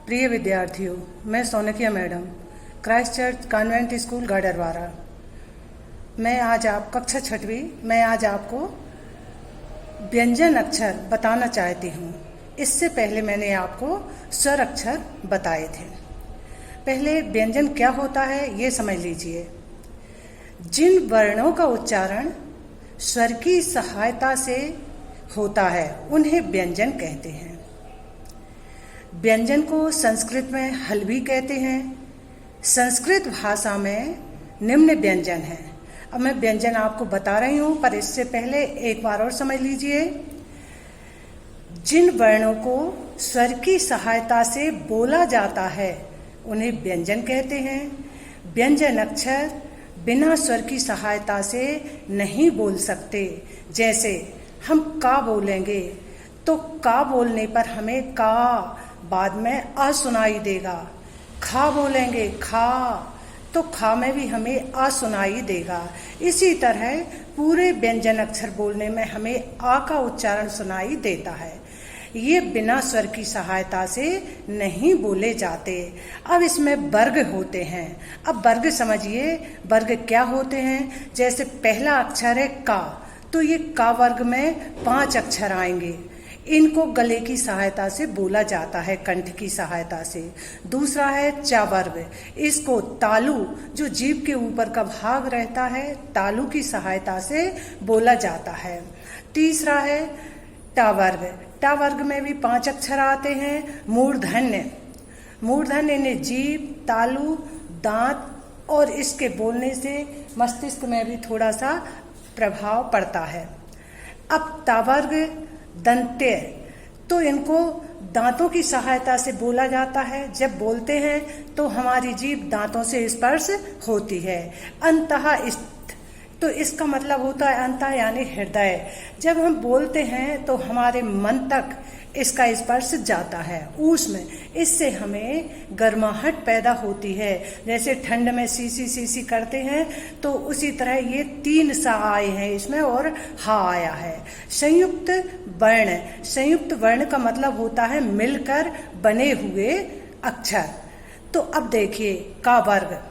प्रिय विद्यार्थियों, मैं Sonkiya madam, Christ church convent school Gadarwara. मैं आज आपको व्यंजन अक्षर बताना चाहती हूँ। इससे पहले मैंने आपको स्वर अक्षर बताए थे। पहले व्यंजन क्या होता है ये समझ लीजिए। जिन वर्णों का उच्चारण स्वर की सहायता से होता है उन्हें व्यंजन कहते हैं। व्यंजन को संस्कृत में हल भी कहते हैं। संस्कृत भाषा में निम्न व्यंजन है। अब मैं व्यंजन आपको बता रही हूँ, पर इससे पहले एक बार और समझ लीजिए। जिन वर्णों को स्वर की सहायता से बोला जाता है उन्हें व्यंजन कहते हैं। व्यंजन अक्षर बिना स्वर की सहायता से नहीं बोल सकते। जैसे हम का बोलेंगे तो का बोलने पर हमें का बाद में अ सुनाई देगा। खा बोलेंगे खा तो खा में भी हमें अ सुनाई देगा। इसी तरह पूरे व्यंजन अक्षर बोलने में हमें आ का उच्चारण सुनाई देता है। ये बिना स्वर की सहायता से नहीं बोले जाते। अब इसमें वर्ग होते हैं। अब वर्ग समझिए, वर्ग क्या होते हैं। जैसे पहला अक्षर है का, तो ये का वर्ग में 5 अक्षर आएंगे। इनको गले की सहायता से बोला जाता है, कंठ की सहायता से। दूसरा है चा वर्ग, इसको तालु जो जीभ के ऊपर का भाग रहता है तालु की सहायता से बोला जाता है। तीसरा है टा वर्ग। टा वर्ग में भी 5 अक्षर आते हैं। मूर्धन्य, मूर्धन्य ने जीभ, तालु, दांत और इसके बोलने से मस्तिष्क में भी थोड़ा सा प्रभाव पड़ता है। अब ता वर्ग दंत्य, तो इनको दांतों की सहायता से बोला जाता है। जब बोलते हैं तो हमारी जीभ दांतों से स्पर्श होती है। अंतः तो इसका मतलब होता है अंतः यानी हृदय। जब हम बोलते हैं तो हमारे मन तक इसका स्पर्श जाता है, ऊष्म। इससे हमें गर्माहट पैदा होती है। जैसे ठंड में सीसी सीसी करते हैं तो उसी तरह ये 3 सा आए हैं इसमें और हा आया है। संयुक्त वर्ण, संयुक्त वर्ण का मतलब होता है मिलकर बने हुए अक्षर। तो अब देखिए का वर्ग,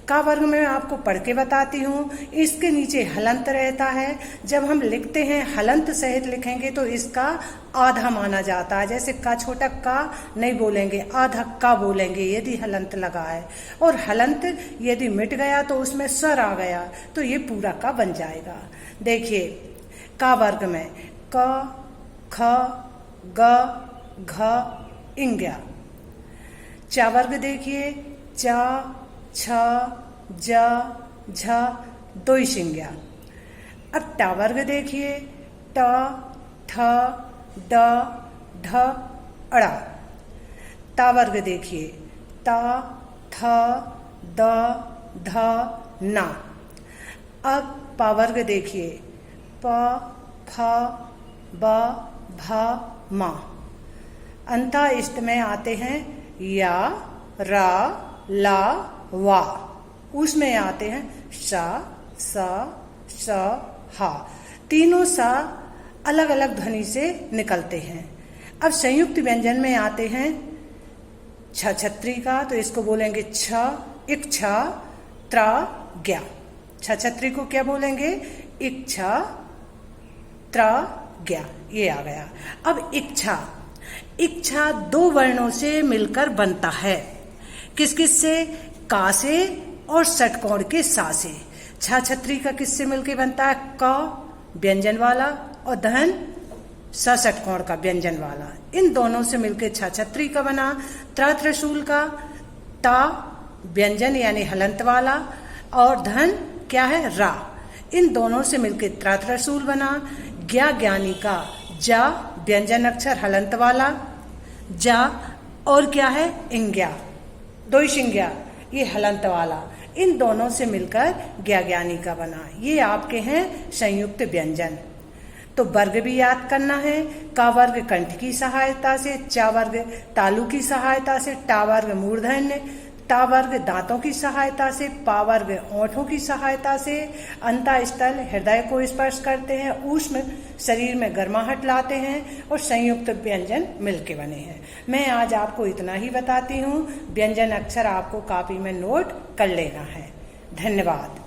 का वर्ग में आपको पढ़ के बताती हूँ। इसके नीचे हलंत रहता है। जब हम लिखते हैं हलंत सहित लिखेंगे तो इसका आधा माना जाता है। जैसे का छोटा का नहीं बोलेंगे, आधा का बोलेंगे यदि हलंत लगा है। और हलंत यदि मिट गया तो उसमें स्वर आ गया तो ये पूरा का बन जाएगा। देखिए का वर्ग में क, ख, ग, घ, इंग्या। चा वर्ग देखिए चा, छ, ज, झ, दो शिंग्या। अब टा वर्ग देखिए ट, ठ, ड, ढ, अड़ा। ता वर्ग देखिए ता, थ, द, ध, ना। अब पा वर्ग देखिए प, फ, ब, भ, मा। अंता इष्ट में आते हैं या, रा, ला, वा। उसमें आते हैं सा, सा, स, हा। तीनों सा अलग अलग ध्वनि से निकलते हैं। अब संयुक्त व्यंजन में आते हैं छ छत्री का, तो इसको बोलेंगे छ, इक्छा, त्रा, ज्ञा। छ छत्री को क्या बोलेंगे? इक्छा, त्रा, ज्ञा। ये आ गया। अब इक्छा, इक्छा 2 वर्णों से मिलकर बनता है। किस किस से? का से और षटकोण के सा से। छा छत्री का किससे मिलके बनता है? क व्यंजन वाला और धन स षटकोण का व्यंजन वाला। इन दोनों से मिलके छा छत्री का बना। त्रा त्रिशूल का ता व्यंजन यानी हलंत वाला और धन क्या है? रा। इन दोनों से मिलके त्रा त्रिशूल बना। ज्ञा ज्ञानी का जा व्यंजन अक्षर हलंत वाला जा और क्या है? इंग्या, 2 शिंग्या, ये हलंत वाला। इन दोनों से मिलकर ज्ञा ज्ञानी का बना। ये आपके हैं संयुक्त व्यंजन। तो वर्ग भी याद करना है। का वर्ग कंठ की सहायता से, चा वर्ग तालु की सहायता से, टा वर्ग मूर्धन्य, टा वर्ग दांतों की सहायता से, पा वर्ग ओंठों की सहायता से, अंतःस्थल हृदय को स्पर्श करते हैं, ऊष्म शरीर में गर्माहट लाते हैं और संयुक्त व्यंजन मिलके बने हैं। मैं आज आपको इतना ही बताती हूँ। व्यंजन अक्षर आपको कॉपी में नोट कर लेना है। धन्यवाद।